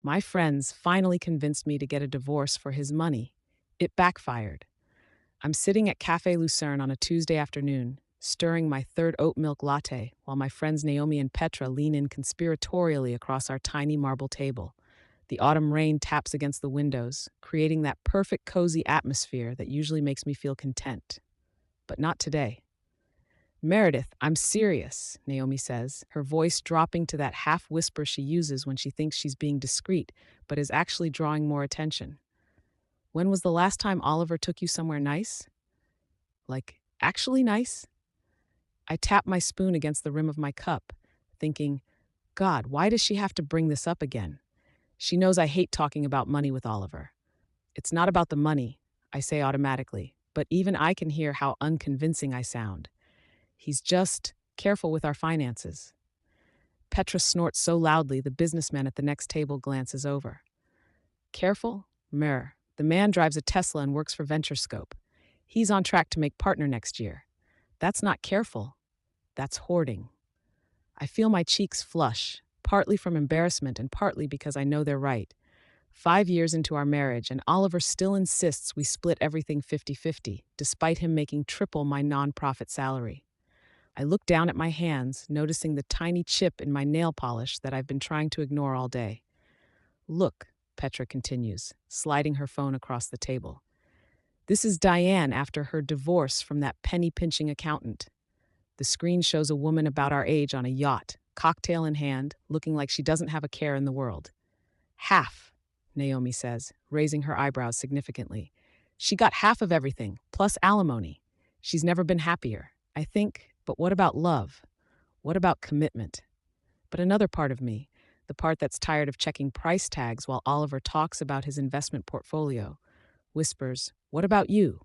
My friends finally convinced me to get a divorce for his money. It backfired. I'm sitting at Cafe Lucerne on a Tuesday afternoon, stirring my third oat milk latte while my friends Naomi and Petra lean in conspiratorially across our tiny marble table. The autumn rain taps against the windows, creating that perfect cozy atmosphere that usually makes me feel content. But not today. Meredith, I'm serious, Naomi says, her voice dropping to that half whisper she uses when she thinks she's being discreet, but is actually drawing more attention. When was the last time Oliver took you somewhere nice? Like, actually nice? I tap my spoon against the rim of my cup, thinking, God, why does she have to bring this up again? She knows I hate talking about money with Oliver. It's not about the money, I say automatically, but even I can hear how unconvincing I sound. He's just careful with our finances. Petra snorts so loudly the businessman at the next table glances over. Careful? Mer. The man drives a Tesla and works for VentureScope. He's on track to make partner next year. That's not careful. That's hoarding. I feel my cheeks flush, partly from embarrassment and partly because I know they're right. 5 years into our marriage, and Oliver still insists we split everything 50-50, despite him making triple my nonprofit salary. I look down at my hands, noticing the tiny chip in my nail polish that I've been trying to ignore all day. Look, Petra continues, sliding her phone across the table. This is Diane after her divorce from that penny-pinching accountant. The screen shows a woman about our age on a yacht, cocktail in hand, looking like she doesn't have a care in the world. Half, Naomi says, raising her eyebrows significantly. She got half of everything, plus alimony. She's never been happier, I think, but what about love? What about commitment? But another part of me, the part that's tired of checking price tags while Oliver talks about his investment portfolio, whispers, what about you?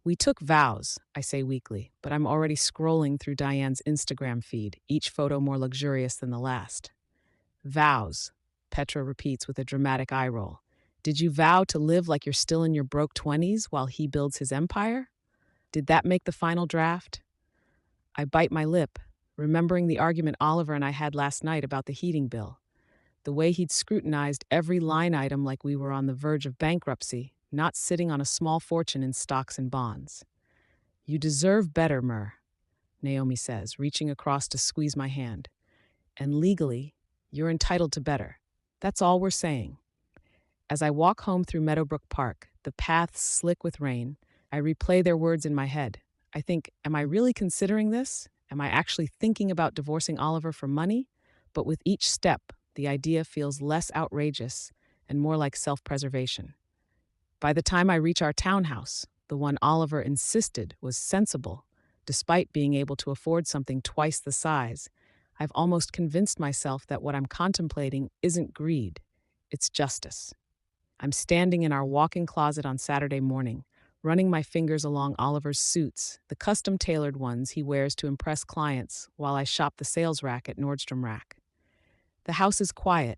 We took vows, I say weakly, but I'm already scrolling through Diane's Instagram feed, each photo more luxurious than the last. Vows, Petra repeats with a dramatic eye roll. Did you vow to live like you're still in your broke 20s while he builds his empire? Did that make the final draft? I bite my lip, remembering the argument Oliver and I had last night about the heating bill. The way he'd scrutinized every line item like we were on the verge of bankruptcy, not sitting on a small fortune in stocks and bonds. You deserve better, Mur, Naomi says, reaching across to squeeze my hand. And legally, you're entitled to better. That's all we're saying. As I walk home through Meadowbrook Park, the paths slick with rain, I replay their words in my head. I think, am I really considering this? Am I actually thinking about divorcing Oliver for money? But with each step, the idea feels less outrageous and more like self-preservation. By the time I reach our townhouse, the one Oliver insisted was sensible, despite being able to afford something twice the size, I've almost convinced myself that what I'm contemplating isn't greed, it's justice. I'm standing in our walk-in closet on Saturday morning, running my fingers along Oliver's suits, the custom-tailored ones he wears to impress clients, while I shop the sales rack at Nordstrom Rack. The house is quiet.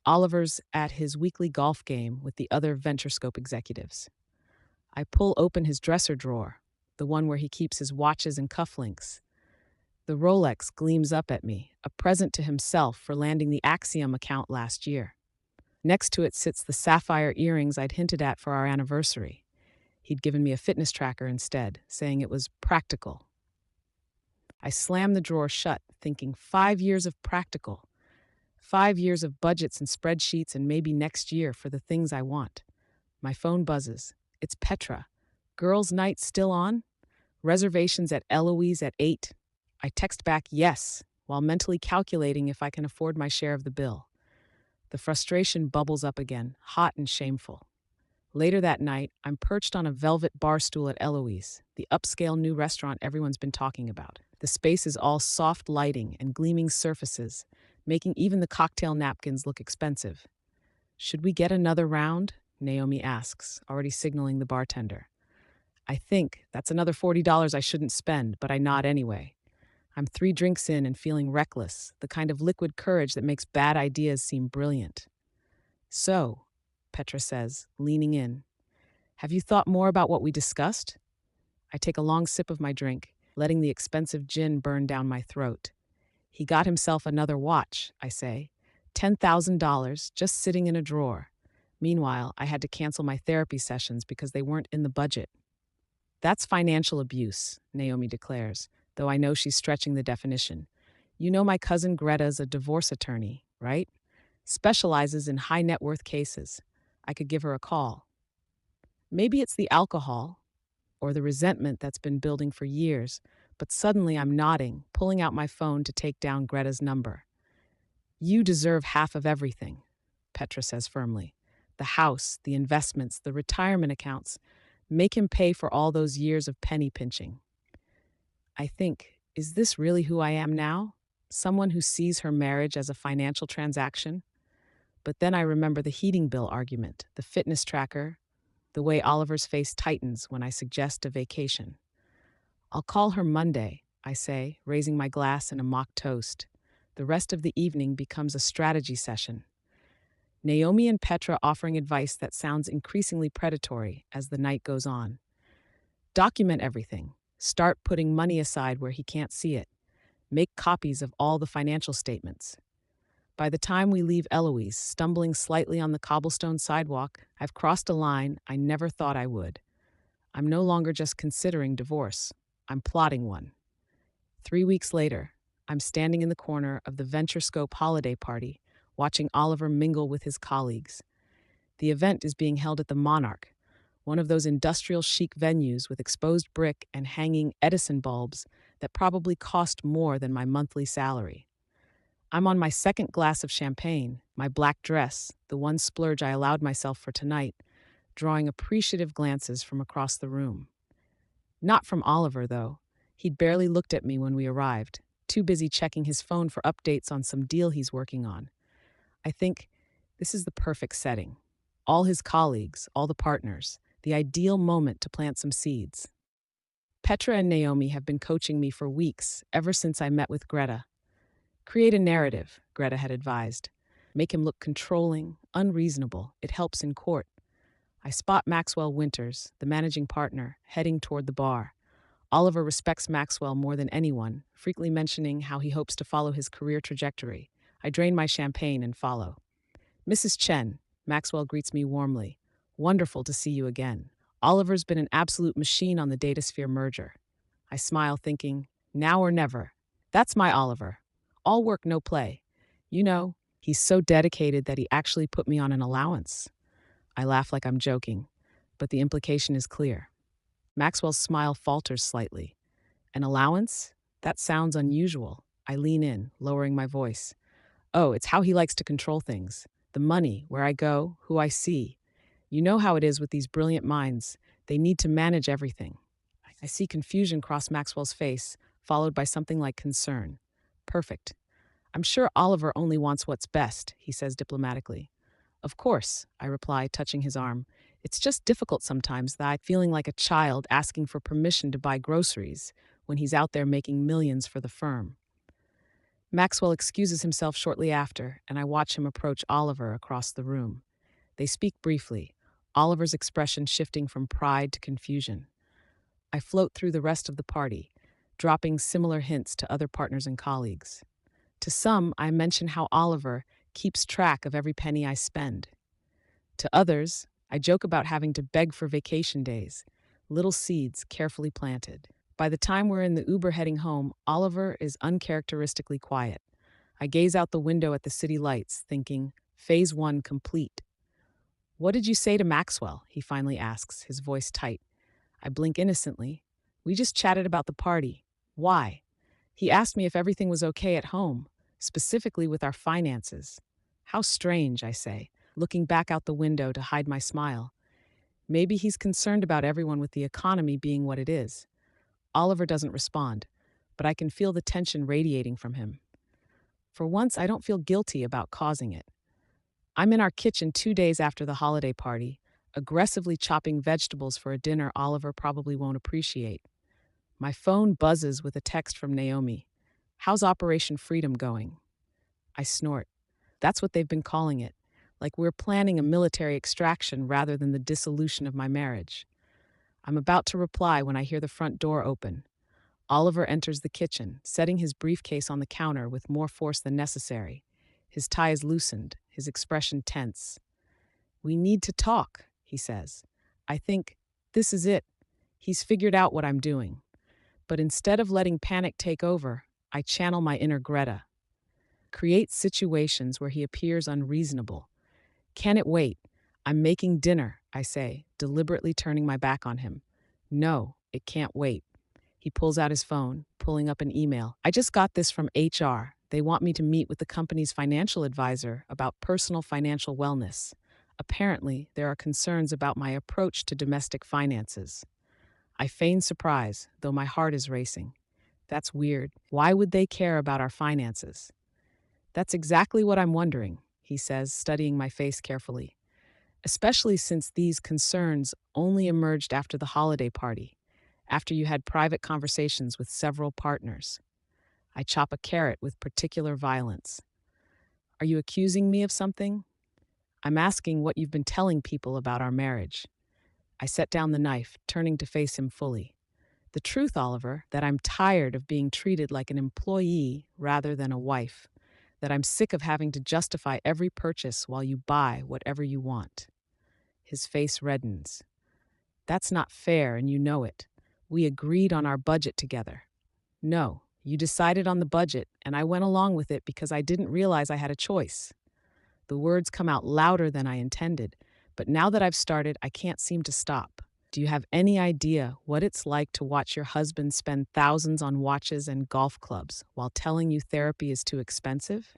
Oliver's at his weekly golf game with the other VentureScope executives. I pull open his dresser drawer, the one where he keeps his watches and cufflinks. The Rolex gleams up at me, a present to himself for landing the Axiom account last year. Next to it sits the sapphire earrings I'd hinted at for our anniversary. He'd given me a fitness tracker instead, saying it was practical. I slam the drawer shut, thinking 5 years of practical. 5 years of budgets and spreadsheets and maybe next year for the things I want. My phone buzzes. It's Petra. Girls' night still on? Reservations at Eloise at 8. I text back yes, while mentally calculating if I can afford my share of the bill. The frustration bubbles up again, hot and shameful. Later that night, I'm perched on a velvet bar stool at Eloise, the upscale new restaurant everyone's been talking about. The space is all soft lighting and gleaming surfaces, making even the cocktail napkins look expensive. Should we get another round? Naomi asks, already signaling the bartender. I think that's another $40 I shouldn't spend, but I nod anyway. I'm 3 drinks in and feeling reckless, the kind of liquid courage that makes bad ideas seem brilliant. So, Petra says, leaning in, have you thought more about what we discussed? I take a long sip of my drink, letting the expensive gin burn down my throat. He got himself another watch, I say. $10,000 just sitting in a drawer. Meanwhile, I had to cancel my therapy sessions because they weren't in the budget. That's financial abuse, Naomi declares, though I know she's stretching the definition. You know my cousin Greta's a divorce attorney, right? Specializes in high net worth cases. I could give her a call. Maybe it's the alcohol or the resentment that's been building for years, but suddenly I'm nodding, pulling out my phone to take down Greta's number. You deserve half of everything, Petra says firmly. The house, the investments, the retirement accounts. Make him pay for all those years of penny pinching. I think, is this really who I am now? Someone who sees her marriage as a financial transaction? But then I remember the heating bill argument, the fitness tracker, the way Oliver's face tightens when I suggest a vacation. I'll call her Monday, I say, raising my glass in a mock toast. The rest of the evening becomes a strategy session. Naomi and Petra offering advice that sounds increasingly predatory as the night goes on. Document everything. Start putting money aside where he can't see it. Make copies of all the financial statements. By the time we leave Eloise, stumbling slightly on the cobblestone sidewalk, I've crossed a line I never thought I would. I'm no longer just considering divorce. I'm plotting one. 3 weeks later, I'm standing in the corner of the VentureScope holiday party, watching Oliver mingle with his colleagues. The event is being held at the Monarch, one of those industrial chic venues with exposed brick and hanging Edison bulbs that probably cost more than my monthly salary. I'm on my second glass of champagne, my black dress, the one splurge I allowed myself for tonight, drawing appreciative glances from across the room. Not from Oliver, though. He'd barely looked at me when we arrived, too busy checking his phone for updates on some deal he's working on. I think this is the perfect setting. All his colleagues, all the partners, the ideal moment to plant some seeds. Petra and Naomi have been coaching me for weeks, ever since I met with Greta. Create a narrative, Greta had advised. Make him look controlling, unreasonable. It helps in court. I spot Maxwell Winters, the managing partner, heading toward the bar. Oliver respects Maxwell more than anyone, frequently mentioning how he hopes to follow his career trajectory. I drain my champagne and follow. Mrs. Chen, Maxwell greets me warmly. Wonderful to see you again. Oliver's been an absolute machine on the Datasphere merger. I smile, thinking, now or never. That's my Oliver. All work, no play. You know, he's so dedicated that he actually put me on an allowance. I laugh like I'm joking, but the implication is clear. Maxwell's smile falters slightly. An allowance? That sounds unusual. I lean in, lowering my voice. Oh, it's how he likes to control things. The money, where I go, who I see. You know how it is with these brilliant minds. They need to manage everything. I see confusion cross Maxwell's face, followed by something like concern. Perfect. I'm sure Oliver only wants what's best, he says diplomatically. Of course, I reply, touching his arm. It's just difficult sometimes that I'm feeling like a child asking for permission to buy groceries when he's out there making millions for the firm. Maxwell excuses himself shortly after, and I watch him approach Oliver across the room. They speak briefly, Oliver's expression shifting from pride to confusion. I float through the rest of the party, dropping similar hints to other partners and colleagues. To some, I mention how Oliver keeps track of every penny I spend. To others, I joke about having to beg for vacation days, little seeds carefully planted. By the time we're in the Uber heading home, Oliver is uncharacteristically quiet. I gaze out the window at the city lights, thinking, Phase 1 complete. What did you say to Maxwell? He finally asks, his voice tight. I blink innocently. We just chatted about the party. Why? He asked me if everything was okay at home, specifically with our finances. How strange, I say, looking back out the window to hide my smile. Maybe he's concerned about everyone with the economy being what it is. Oliver doesn't respond, but I can feel the tension radiating from him. For once, I don't feel guilty about causing it. I'm in our kitchen 2 days after the holiday party, aggressively chopping vegetables for a dinner Oliver probably won't appreciate. My phone buzzes with a text from Naomi. How's Operation Freedom going? I snort. That's what they've been calling it, like we're planning a military extraction rather than the dissolution of my marriage. I'm about to reply when I hear the front door open. Oliver enters the kitchen, setting his briefcase on the counter with more force than necessary. His tie is loosened, his expression tense. "We need to talk," he says. I think, this is it. He's figured out what I'm doing. But instead of letting panic take over, I channel my inner Greta. Create situations where he appears unreasonable. "Can it wait? I'm making dinner," I say, deliberately turning my back on him. "No, it can't wait." He pulls out his phone, pulling up an email. "I just got this from HR. They want me to meet with the company's financial advisor about personal financial wellness. Apparently, there are concerns about my approach to domestic finances." I feign surprise, though my heart is racing. That's weird. Why would they care about our finances? "That's exactly what I'm wondering," he says, studying my face carefully. "Especially since these concerns only emerged after the holiday party, after you had private conversations with several partners." I chop a carrot with particular violence. "Are you accusing me of something?" "I'm asking what you've been telling people about our marriage." I set down the knife, turning to face him fully. "The truth, Oliver, that I'm tired of being treated like an employee rather than a wife, that I'm sick of having to justify every purchase while you buy whatever you want." His face reddens. "That's not fair, and you know it. We agreed on our budget together." "No, you decided on the budget, and I went along with it because I didn't realize I had a choice." The words come out louder than I intended, but now that I've started, I can't seem to stop. "Do you have any idea what it's like to watch your husband spend thousands on watches and golf clubs while telling you therapy is too expensive?"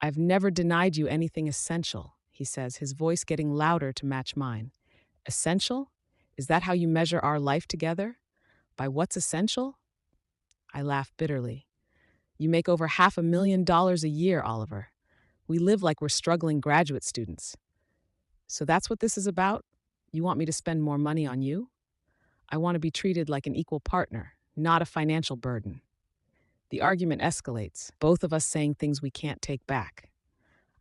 "I've never denied you anything essential," he says, his voice getting louder to match mine. "Essential? Is that how you measure our life together? By what's essential?" I laugh bitterly. "You make over $500,000 a year, Oliver. We live like we're struggling graduate students. So that's what this is about? You want me to spend more money on you? I want to be treated like an equal partner, not a financial burden." The argument escalates, both of us saying things we can't take back.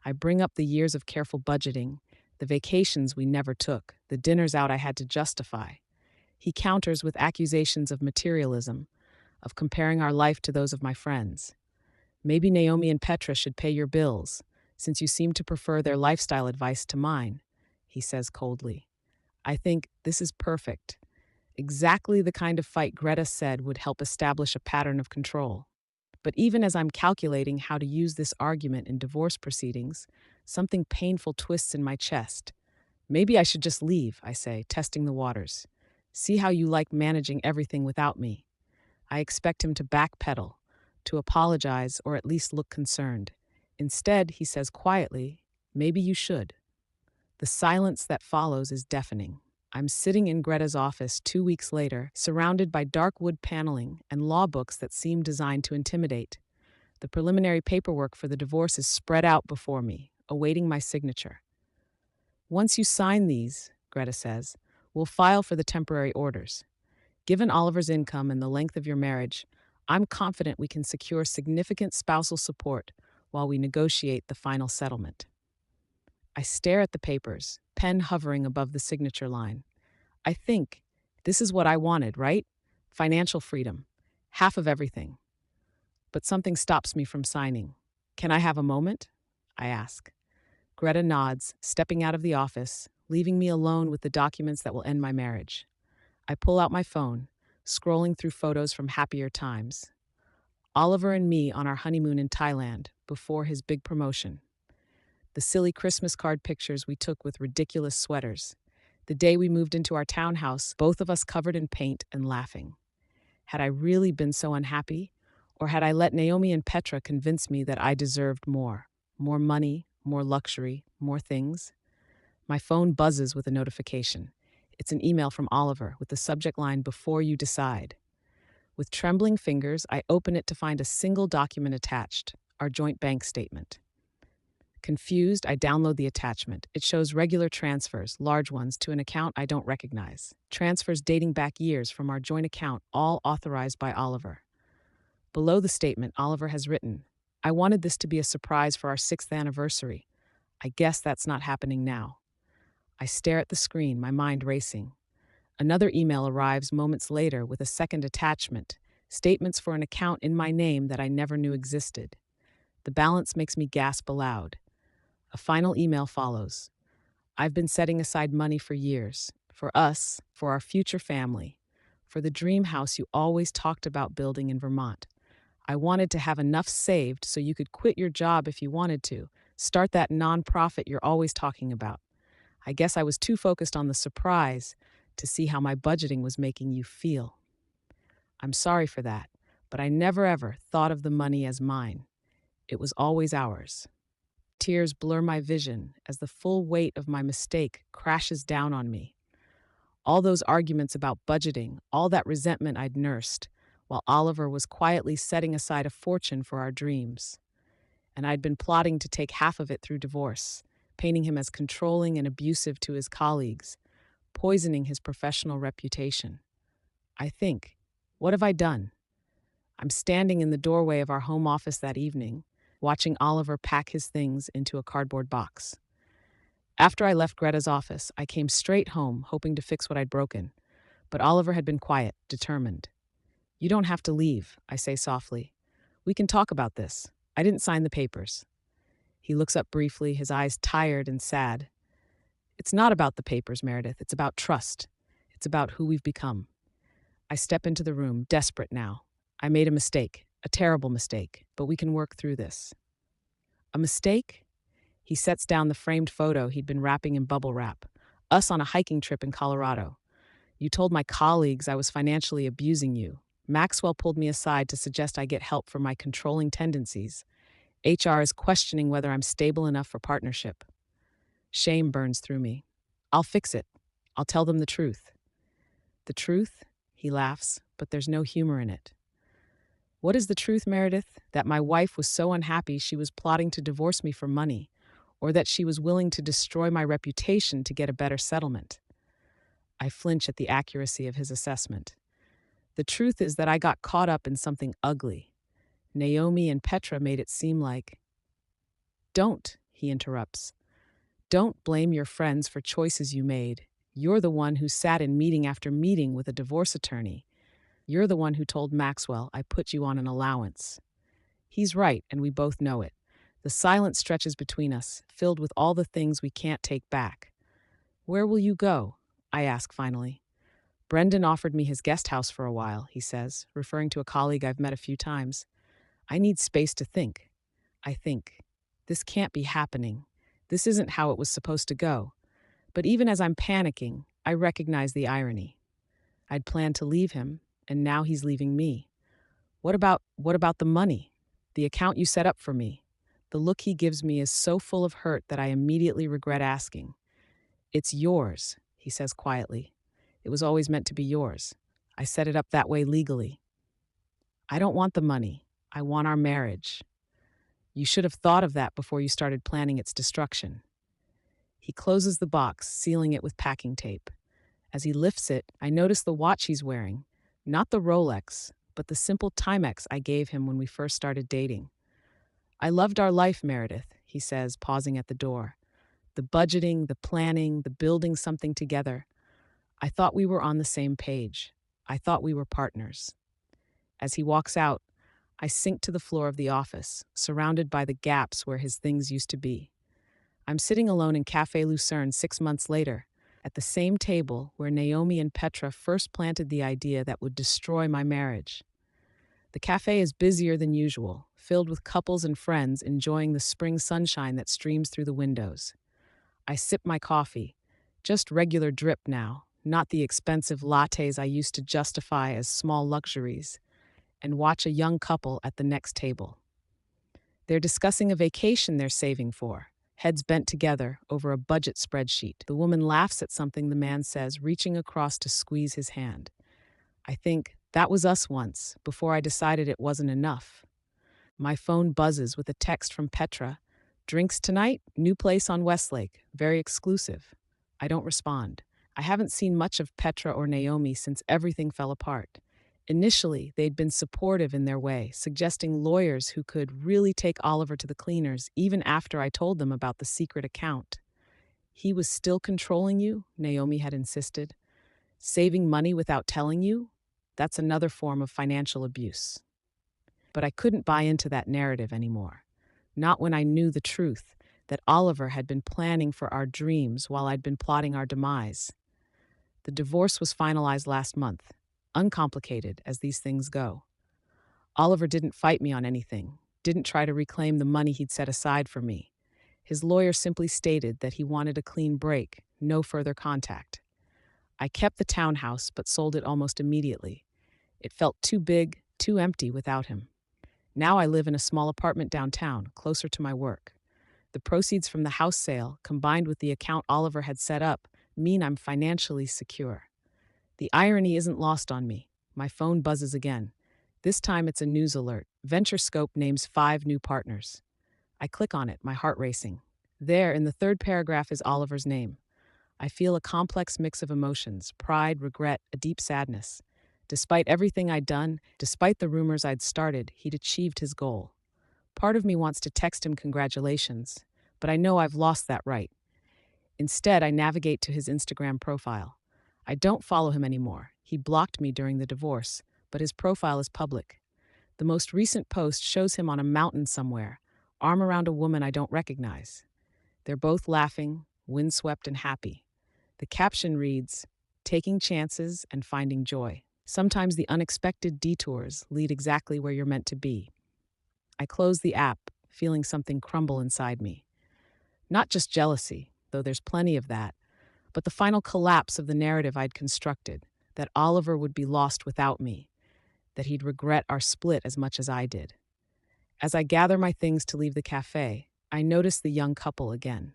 I bring up the years of careful budgeting, the vacations we never took, the dinners out I had to justify. He counters with accusations of materialism, of comparing our life to those of my friends. "Maybe Naomi and Petra should pay your bills, since you seem to prefer their lifestyle advice to mine," he says coldly. I think, this is perfect. Exactly the kind of fight Greta said would help establish a pattern of control. But even as I'm calculating how to use this argument in divorce proceedings, something painful twists in my chest. "Maybe I should just leave," I say, testing the waters. "See how you like managing everything without me." I expect him to backpedal, to apologize, or at least look concerned. Instead, he says quietly, "Maybe you should." The silence that follows is deafening. I'm sitting in Greta's office 2 weeks later, surrounded by dark wood paneling and law books that seem designed to intimidate. The preliminary paperwork for the divorce is spread out before me, awaiting my signature. "Once you sign these," Greta says, "we'll file for the temporary orders. Given Oliver's income and the length of your marriage, I'm confident we can secure significant spousal support while we negotiate the final settlement." I stare at the papers, pen hovering above the signature line. I think, this is what I wanted, right? Financial freedom. Half of everything. But something stops me from signing. "Can I have a moment?" I ask. Greta nods, stepping out of the office, leaving me alone with the documents that will end my marriage. I pull out my phone, scrolling through photos from happier times. Oliver and me on our honeymoon in Thailand before his big promotion. The silly Christmas card pictures we took with ridiculous sweaters. The day we moved into our townhouse, both of us covered in paint and laughing. Had I really been so unhappy? Or had I let Naomi and Petra convince me that I deserved more? More money, more luxury, more things? My phone buzzes with a notification. It's an email from Oliver with the subject line, "Before you decide." With trembling fingers, I open it to find a single document attached, our joint bank statement. Confused, I download the attachment. It shows regular transfers, large ones, to an account I don't recognize. Transfers dating back years from our joint account, all authorized by Oliver. Below the statement, Oliver has written, "I wanted this to be a surprise for our 6th anniversary. I guess that's not happening now." I stare at the screen, my mind racing. Another email arrives moments later with a second attachment, statements for an account in my name that I never knew existed. The balance makes me gasp aloud. A final email follows. I've been setting aside money for years. For us, for our future family. For the dream house you always talked about building in Vermont. I wanted to have enough saved so you could quit your job if you wanted to. Start that nonprofit you're always talking about. I guess I was too focused on the surprise to see how my budgeting was making you feel. I'm sorry for that, but I never ever thought of the money as mine. It was always ours. Tears blur my vision as the full weight of my mistake crashes down on me. All those arguments about budgeting, all that resentment I'd nursed, while Oliver was quietly setting aside a fortune for our dreams. And I'd been plotting to take half of it through divorce, painting him as controlling and abusive to his colleagues, poisoning his professional reputation. I think, what have I done? I'm standing in the doorway of our home office that evening, watching Oliver pack his things into a cardboard box. After I left Greta's office, I came straight home, hoping to fix what I'd broken. But Oliver had been quiet, determined. You don't have to leave, I say softly. We can talk about this. I didn't sign the papers. He looks up briefly, his eyes tired and sad. It's not about the papers, Meredith. It's about trust. It's about who we've become. I step into the room, desperate now. I made a mistake, a terrible mistake, but we can work through this. A mistake? He sets down the framed photo he'd been wrapping in bubble wrap. Us on a hiking trip in Colorado. You told my colleagues I was financially abusing you. Maxwell pulled me aside to suggest I get help for my controlling tendencies. HR is questioning whether I'm stable enough for partnership. Shame burns through me. I'll fix it. I'll tell them the truth. The truth? He laughs, but there's no humor in it. What is the truth, Meredith? That my wife was so unhappy she was plotting to divorce me for money, or that she was willing to destroy my reputation to get a better settlement? I flinch at the accuracy of his assessment. The truth is that I got caught up in something ugly. Naomi and Petra made it seem like... Don't, he interrupts. Don't blame your friends for choices you made. You're the one who sat in meeting after meeting with a divorce attorney. You're the one who told Maxwell I put you on an allowance. He's right, and we both know it. The silence stretches between us, filled with all the things we can't take back. Where will you go? I ask finally. Brendan offered me his guest house for a while, he says, referring to a colleague I've met a few times. I need space to think. I think, this can't be happening. This isn't how it was supposed to go. But even as I'm panicking, I recognize the irony. I'd planned to leave him, and now he's leaving me. What about the money? The account you set up for me? The look he gives me is so full of hurt that I immediately regret asking. It's yours, he says quietly. It was always meant to be yours. I set it up that way legally. I don't want the money. I want our marriage. You should have thought of that before you started planning its destruction. He closes the box, sealing it with packing tape. As he lifts it, I notice the watch he's wearing. Not the Rolex, but the simple Timex I gave him when we first started dating. I loved our life, Meredith, he says, pausing at the door. The budgeting, the planning, the building something together. I thought we were on the same page. I thought we were partners. As he walks out, I sink to the floor of the office, surrounded by the gaps where his things used to be. I'm sitting alone in Café Lucerne 6 months later, at the same table where Naomi and Petra first planted the idea that would destroy my marriage. The cafe is busier than usual, filled with couples and friends enjoying the spring sunshine that streams through the windows. I sip my coffee, just regular drip now, not the expensive lattes I used to justify as small luxuries, and watch a young couple at the next table. They're discussing a vacation they're saving for, heads bent together over a budget spreadsheet. The woman laughs at something the man says, reaching across to squeeze his hand. I think, that was us once, before I decided it wasn't enough. My phone buzzes with a text from Petra. Drinks tonight? New place on Westlake. Very exclusive. I don't respond. I haven't seen much of Petra or Naomi since everything fell apart. Initially, they'd been supportive in their way, suggesting lawyers who could really take Oliver to the cleaners even after I told them about the secret account. He was still controlling you, Naomi had insisted. Saving money without telling you? That's another form of financial abuse. But I couldn't buy into that narrative anymore. Not when I knew the truth, that Oliver had been planning for our dreams while I'd been plotting our demise. The divorce was finalized last month, uncomplicated as these things go. Oliver didn't fight me on anything, didn't try to reclaim the money he'd set aside for me. His lawyer simply stated that he wanted a clean break, no further contact. I kept the townhouse but sold it almost immediately. It felt too big, too empty without him. Now I live in a small apartment downtown, closer to my work. The proceeds from the house sale, combined with the account Oliver had set up, mean I'm financially secure. The irony isn't lost on me. My phone buzzes again. This time it's a news alert. VentureScope names 5 new partners. I click on it, my heart racing. There, in the third paragraph, is Oliver's name. I feel a complex mix of emotions: pride, regret, a deep sadness. Despite everything I'd done, despite the rumors I'd started, he'd achieved his goal. Part of me wants to text him congratulations, but I know I've lost that right. Instead, I navigate to his Instagram profile. I don't follow him anymore. He blocked me during the divorce, but his profile is public. The most recent post shows him on a mountain somewhere, arm around a woman I don't recognize. They're both laughing, windswept and happy. The caption reads, "Taking chances and finding joy. Sometimes the unexpected detours lead exactly where you're meant to be." I close the app, feeling something crumble inside me. Not just jealousy, though there's plenty of that, but the final collapse of the narrative I'd constructed, that Oliver would be lost without me, that he'd regret our split as much as I did. As I gather my things to leave the cafe, I notice the young couple again.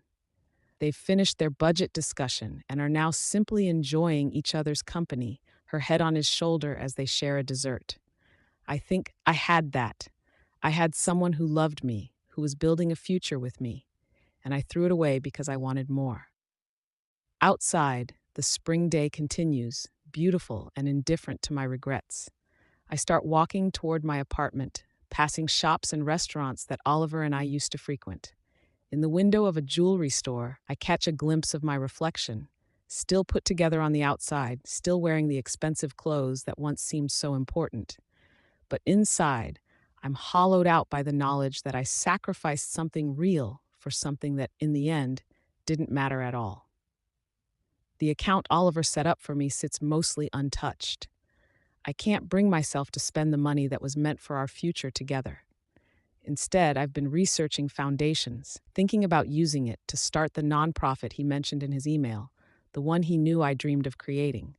They've finished their budget discussion and are now simply enjoying each other's company, her head on his shoulder as they share a dessert. I think I had that. I had someone who loved me, who was building a future with me, and I threw it away because I wanted more. Outside, the spring day continues, beautiful and indifferent to my regrets. I start walking toward my apartment, passing shops and restaurants that Oliver and I used to frequent. In the window of a jewelry store, I catch a glimpse of my reflection, still put together on the outside, still wearing the expensive clothes that once seemed so important. But inside, I'm hollowed out by the knowledge that I sacrificed something real for something that, in the end, didn't matter at all. The account Oliver set up for me sits mostly untouched. I can't bring myself to spend the money that was meant for our future together. Instead, I've been researching foundations, thinking about using it to start the nonprofit he mentioned in his email, the one he knew I dreamed of creating.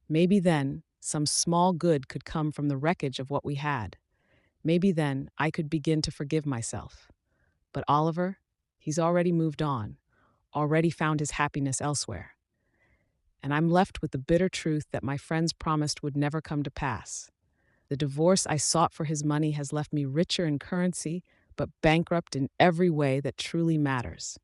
Maybe then, some small good could come from the wreckage of what we had. Maybe then, I could begin to forgive myself. But Oliver, he's already moved on, already found his happiness elsewhere. And I'm left with the bitter truth that my friends promised would never come to pass. The divorce I sought for his money has left me richer in currency, but bankrupt in every way that truly matters.